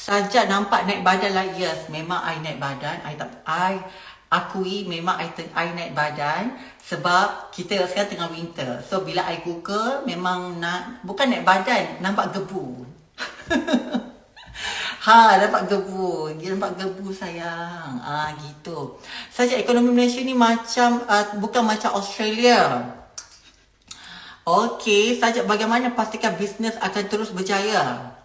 Saja nampak naik badan lah, yes, memang I naik badan. I akui memang I naik badan sebab kita sekarang tengah winter. So bila I Google memang bukan naik badan, nampak gebu. Nampak gebu. Dia nampak gebu sayang. Gitu. Saja ekonomi Malaysia ni macam bukan macam Australia. Okey, saja bagaimana pastikan bisnes akan terus berjaya?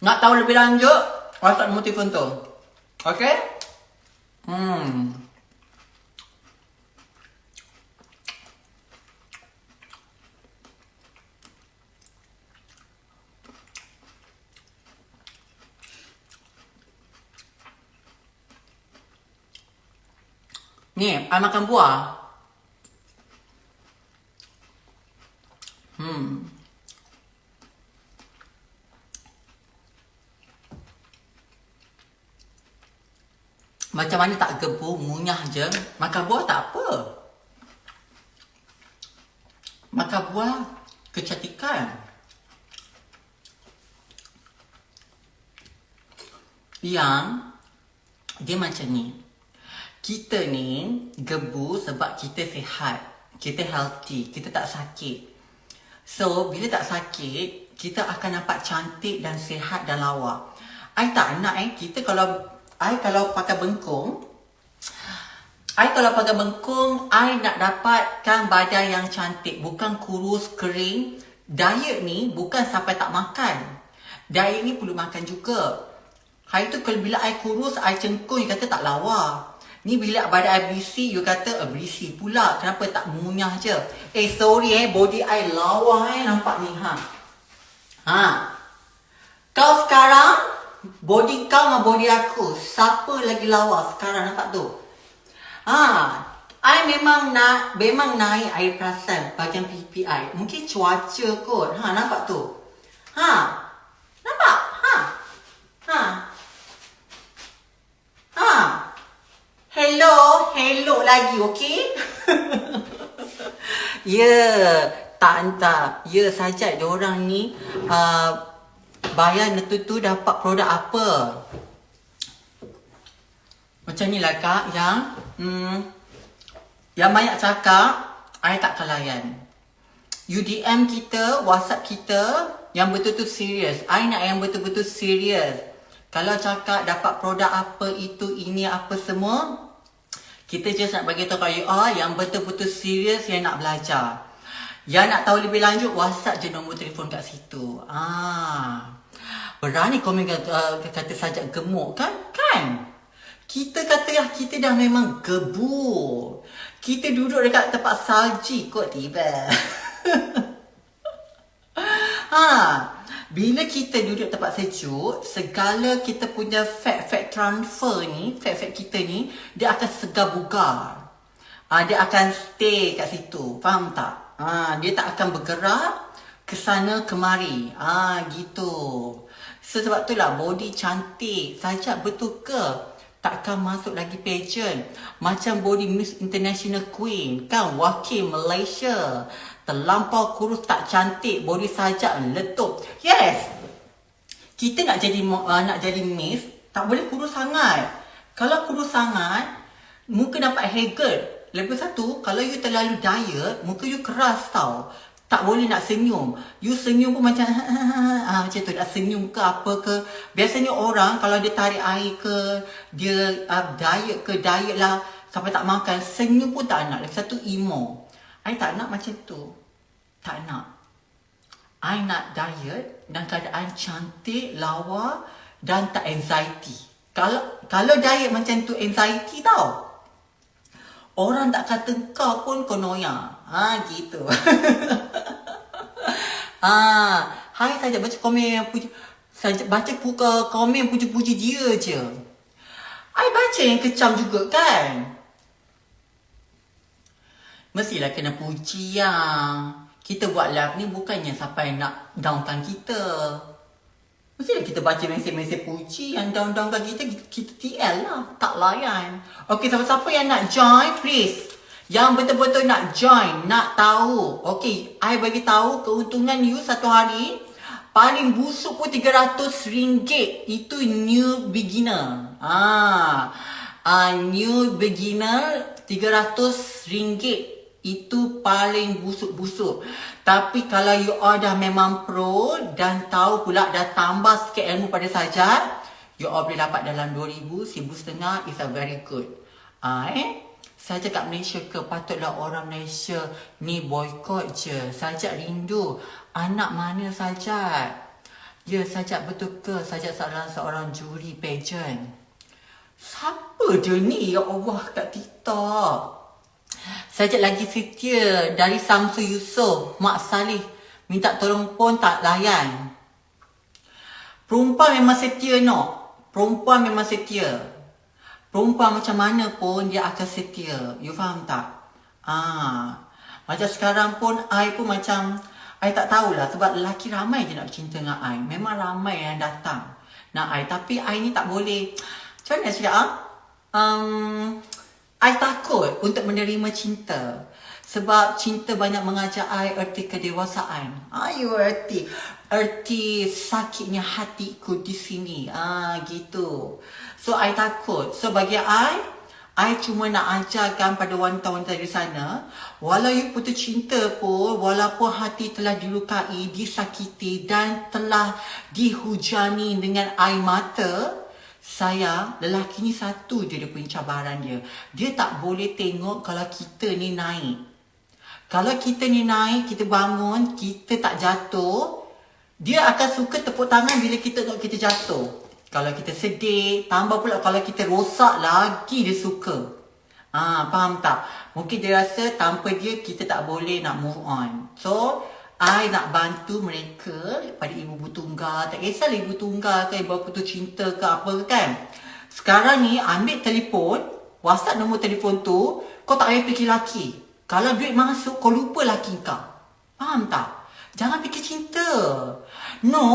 Nak tahu lebih lanjut, WhatsApp nombor telefon tu. Okey? Ni, I makan buah. Macam mana tak gebu, munyah je. Makan buah tak apa. Makan buah kecantikan. Yang dia macam ni. Kita ni gebu sebab kita sihat. Kita healthy. Kita tak sakit. So, bila tak sakit, kita akan nampak cantik dan sihat dan lawa. I tak nak kita kalau pakai bengkung, I nak dapatkan badan yang cantik, bukan kurus, kering. Diet ni bukan sampai tak makan. Diet ni perlu makan juga. Hari tu kalau bila I kurus, I cengkung, you kata tak lawa. Ni bila badan I berisi, you kata berisi pula. Kenapa tak munyah je? Sorry body I lawa nampak ni Kau sekarang, body kau dengan body aku, siapa lagi lawa sekarang, nampak tu? I memang naik air perasan bahagian pipi I. Mungkin cuaca kot. Nampak tu? Nampak? Hello lagi, okey? Tak. Ya, saja diorang ni bayar tu dapat produk apa. Macam ni lah kak, yang banyak cakap, I takkan layan. You DM kita, WhatsApp kita, yang betul-betul serius. I nak yang betul-betul serius. Kalau cakap dapat produk apa, itu, ini, apa semua, kita just nak bagi tahu kat yang betul-betul serius yang nak belajar. Yang nak tahu lebih lanjut, WhatsApp je nombor telefon kat situ. Berani komen kata saja gemuk kan? Kita kata kita dah memang gebu. Kita duduk dekat tempat salji kot tiba. Bila kita duduk tempat sejuk, segala kita punya fat transfer ni, fat kita ni, dia akan segar bugar. Dia akan stay kat situ. Faham tak? Dia tak akan bergerak ke sana kemari. Gitu. Sebab itulah body cantik saja, betul ke? Takkan masuk lagi pageant. Macam body Miss International Queen. Kan wakil Malaysia. Terlampau kurus tak cantik. Body saja letup. Yes. Kita nak jadi Miss, tak boleh kurus sangat. Kalau kurus sangat, muka nampak haggard. Lepas satu, kalau you terlalu diet, muka you keras tau. Tak boleh nak senyum. You senyum pun macam macam tu, nak senyum ke apa ke. Biasanya orang kalau dia tarik air ke, dia diet lah sampai tak makan, senyum pun tak nak. Lagi satu emo. I tak nak macam tu. Tak nak. I nak diet dan keadaan cantik, lawa dan tak anxiety. Kalau diet macam tu anxiety tau. Orang tak kata kau pun konoya. Gitu. Hai saja baca komen yang puji. Saja baca komen puji-puji dia je. I baca yang kecam juga kan. Mestilah kena puji yang. Kita buat live ni bukannya sampai nak downkan kita. Mestilah kita baca mesej-mesej puji yang down-downkan kita TL lah. Tak layan. Okay, siapa-siapa yang nak join, please. Yang betul-betul nak join, nak tahu. Okay, I bagi tahu keuntungan you satu hari paling busuk pun RM300. Itu new beginner. New beginner RM300. Itu paling busuk-busuk. Tapi kalau you all dah memang pro dan tahu pula dah tambah sikit ilmu pada saja, you all boleh dapat dalam 2,000, 1,500 is a very good. Saja kat Malaysia ke, patutlah orang Malaysia ni boykot je. Sajak rindu anak mana Sajak? Ya, Sajak betul ke Sajak seorang juri pageant? Siapa dia ni ya Allah kat TikTok? Sajak lagi setia dari Samsul Yusof. Mak Saleh minta tolong pun tak layan. Perempuan memang setia no. Perempuan memang setia. Perempuan macam mana pun dia akan setia. You faham tak? Macam sekarang pun I pun macam I tak tahulah sebab lelaki ramai je nak bercinta dengan I. Memang ramai yang datang nak I. Tapi I ni tak boleh. Macam mana cakap I takut untuk menerima cinta. Sebab cinta banyak mengajar I erti kedewasaan. You erti. Erti sakitnya hatiku di sini. Gitu. So, I takut. So, bagi I cuma nak ajarkan pada wanita-wanita di sana, walau you putus cinta pun, walaupun hati telah dilukai, disakiti dan telah dihujani dengan air mata, sayang, lelaki ni satu je dia punya cabaran dia. Dia tak boleh tengok kalau kita ni naik. Kalau kita ni naik, kita bangun, kita tak jatuh, dia akan suka tepuk tangan bila kita tengok kita jatuh. Kalau kita sedih, tambah pula kalau kita rosak lagi dia suka. Faham tak? Mungkin dia rasa tanpa dia kita tak boleh nak move on. So, I nak bantu mereka pada ibu tunggal. Tak kisahlah ibu tunggal ke, ibu putus cinta ke apa kan. Sekarang ni ambil telefon, WhatsApp nombor telefon tu, kau tak payah fikir laki. Kalau duit masuk, kau lupa laki kau. Faham tak? Jangan fikir cinta. No,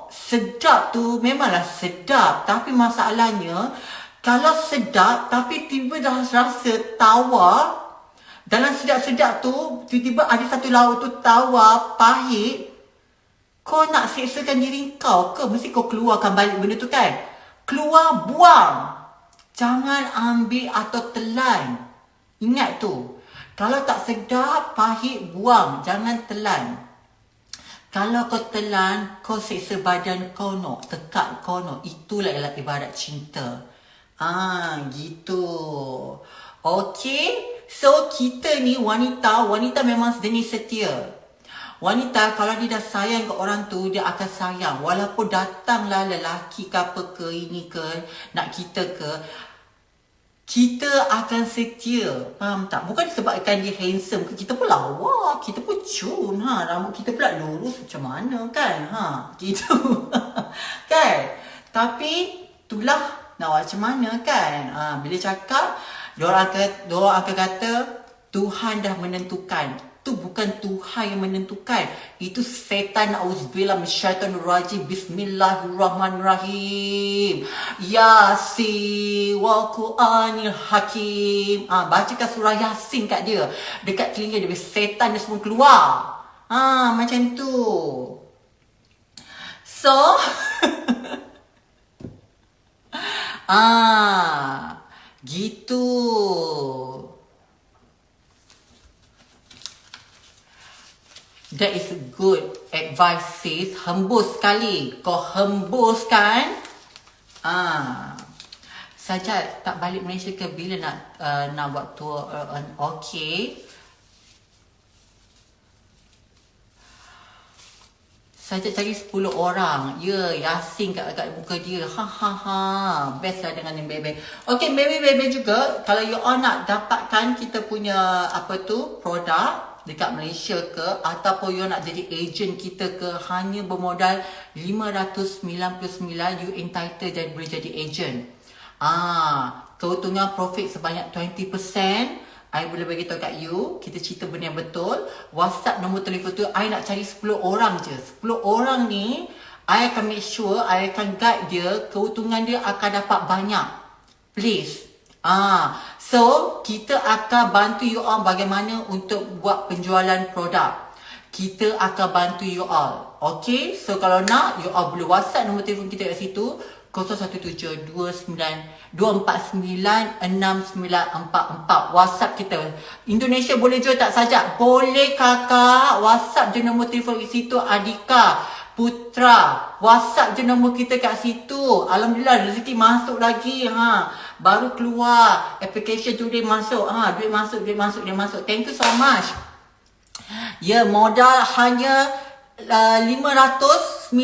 sedap tu memanglah sedap. Tapi masalahnya, kalau sedap tapi tiba dah rasa tawar, dalam sedap-sedap tu, tiba-tiba ada satu lauk tu tawar, pahit. Kau nak seksakan diri kau ke? Mesti kau keluarkan balik benda tu kan? Keluar, buang. Jangan ambil atau telan. Ingat tu. Kalau tak sedap, pahit, buang. Jangan telan. Kalau kau telan, kau seksa badan kau no. Tekak kau no. Itulah ibarat cinta. Gitu. Okay. So, kita ni wanita memang jenis setia. Wanita kalau dia dah sayang ke orang tu, dia akan sayang. Walaupun datanglah lelaki ke apa ke, ini ke, nak kita ke, kita akan setia. Faham tak? Bukan sebabkan dia handsome ke, kita pun lawa, kita pun cun. Rambut kita pula lurus macam mana kan? Gitu. Kan? Tapi, itulah nak macam mana kan? Bila cakap, Diorang akan kata Tuhan dah menentukan. Itu bukan Tuhan yang menentukan. Itu setan. Auzubillah minasyaitonir rajim. Bismillahirrahmanirrahim. Yasin wal Qur'anil Hakim. Bacakan surah Yasin kat dia. Dekat telinga dia. Setan dia semua keluar. Macam tu. So gitu. That is good advice sis. Hembus sekali. Kau hembuskan. Saja tak balik Malaysia ke bila nak buat tour? Okay. Saja cari 10 orang. Ya, Yasin kat muka dia. Best lah dengan yang bebe. Okay, bebe juga. Kalau you all nak dapatkan kita punya produk dekat Malaysia ke, ataupun you nak jadi agent kita ke, hanya bermodal $599, you entitled dan boleh jadi agent. Keuntungan profit sebanyak 20%. I boleh bagi tahu kat you, kita cerita benda yang betul. WhatsApp nombor telefon tu, I nak cari 10 orang je. 10 orang ni, I akan make sure, I akan guide dia, keuntungan dia akan dapat banyak. Please, So kita akan bantu you all bagaimana untuk buat penjualan produk. Kita akan bantu you all. Okay, so kalau nak, you all boleh WhatsApp nombor telefon kita kat situ, 017292496944. WhatsApp kita. Indonesia boleh jual tak sajak? Boleh kakak. WhatsApp je nombor telefon kat situ, Adika Putra. WhatsApp je nombor kita kat situ. Alhamdulillah rezeki masuk lagi. Baru keluar application tu, dia masuk. Duit masuk. Thank you so much. Ya, modal hanya 599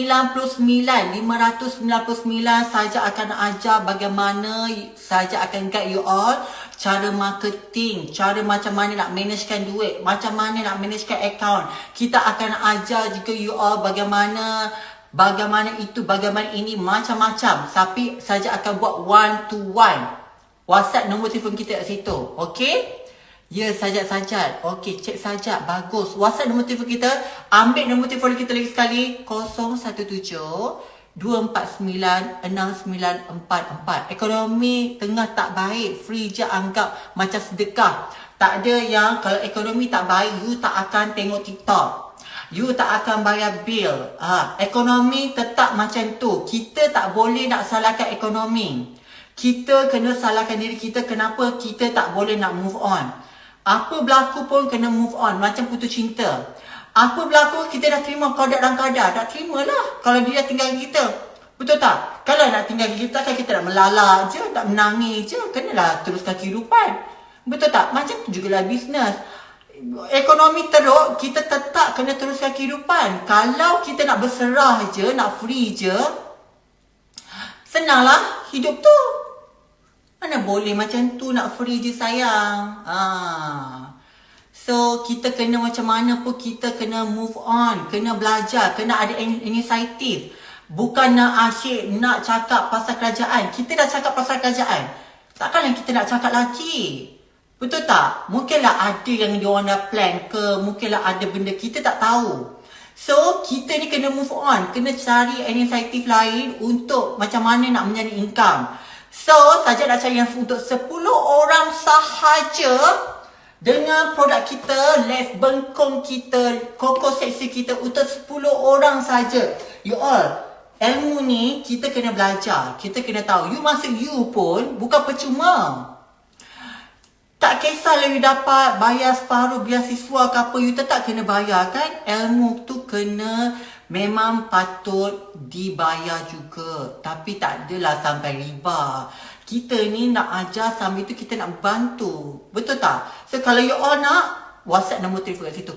saja akan ajar bagaimana saja akan guide you all cara marketing, cara macam mana nak managekan duit, macam mana nak managekan account. Kita akan ajar juga you all bagaimana ini, macam-macam. Tapi saja akan buat one to one. WhatsApp nombor telefon kita kat situ. Okay? Ya, sajak-sajak. Okey, cek sajak. Bagus. WhatsApp nombor telefon kita. Ambil nombor telefon kita lagi sekali. 017-249-6944. Ekonomi tengah tak baik. Free je anggap macam sedekah. Tak ada yang kalau ekonomi tak baik, you tak akan tengok TikTok. You tak akan bayar bil. Ekonomi tetap macam tu. Kita tak boleh nak salahkan ekonomi. Kita kena salahkan diri kita. Kenapa kita tak boleh nak move on. Apa berlaku pun kena move on. Macam putus cinta. Apa berlaku kita dah terima qada dan qadar. Tak terimalah kalau dia tinggal kita. Betul tak? Kalau nak tinggal kita kan kita nak melalak je, tak menangis je. Kenalah teruskan kehidupan. Betul tak? Macam tu jugalah bisnes. Ekonomi teruk, kita tetap kena teruskan kehidupan. Kalau kita nak berserah je, nak free je, senanglah hidup tu. Mana boleh macam tu nak free je sayang. So kita kena macam mana pun kita kena move on. Kena belajar. Kena ada inisiatif. Bukan nak asyik nak cakap pasal kerajaan. Kita dah cakap pasal kerajaan. Takkanlah kita nak cakap lagi. Betul tak? Mungkinlah ada yang diorang dah plan ke. Mungkinlah ada benda kita tak tahu. So kita ni kena move on. Kena cari inisiatif lain untuk macam mana nak menjadi income. So, saja nak cari yang untuk 10 orang sahaja dengan produk kita, les bengkong kita, koko seksi kita untuk 10 orang saja. You all, ilmu ni kita kena belajar. Kita kena tahu. You masuk you pun bukan percuma. Tak kisahlah you dapat bayar separuh beasiswa ke apa, you tetap kena bayar kan. Ilmu tu kena memang patut dibayar juga. Tapi tak adalah sampai riba. Kita ni nak ajar sambil tu kita nak bantu. Betul tak? So kalau you all nak, WhatsApp nombor telefon kat situ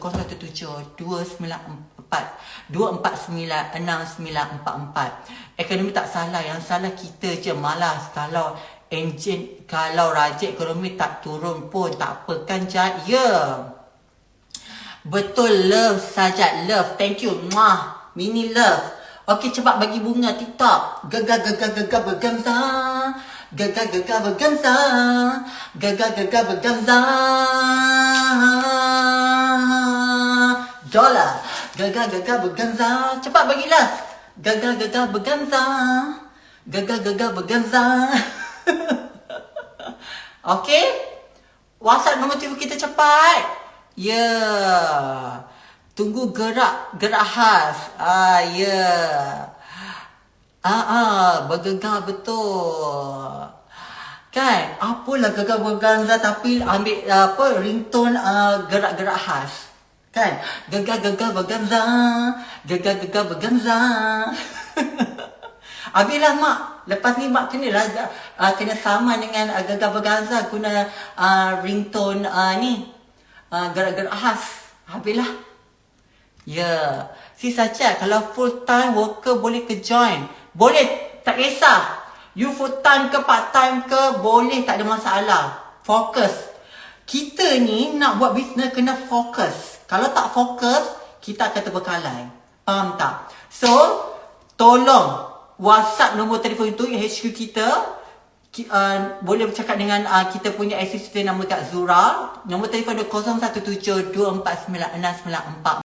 017-294-6944. Ekonomi tak salah. Yang salah kita je malas. Kalau rajin ekonomi tak turun pun tak apa kan Jad? Ya. Betul, love Sajat, love. Thank you. Mini love. Okey, cepat bagi bunga TikTok. Gagal bergamza. Gagal bergamza. Gagal bergamza. Dollar. Gagal bergamza. Cepat bagi love. Gagal bergamza. Gagal bergamza. Okey. WhatsApp nombor telefon kita cepat. Ya. Tunggu gerak khas. Ya. Bergegar betul. Kan? Apalah gegar berganza tapi ambil ringtone gerak-gerak khas. Kan? Gegar berganza. Gegar berganza. Habislah mak. Lepas ni mak kena sama dengan gegar berganza guna ringtone gerak-gerak khas. Habislah. Ya. Si Sacha, kalau full time worker boleh ke join? Boleh, tak kisah. You full time ke part time ke, boleh, tak ada masalah. Fokus. Kita ni nak buat bisnes kena fokus. Kalau tak fokus, kita akan terbengkalai. Faham tak? So, tolong WhatsApp nombor telefon itu, HQ kita. Boleh bercakap dengan kita punya assistant nama Kak Zura. Nombor telefon 0172496944.